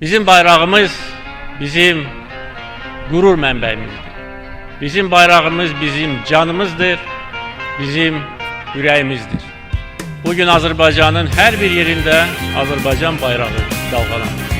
Bizim bayrağımız bizim gurur mənbəyimizdir. Bizim bayrağımız bizim canımızdır, bizim yüreğimizdir. Bugün Azerbaycan'ın her bir yerinde Azerbaycan bayrağı dalgalanır.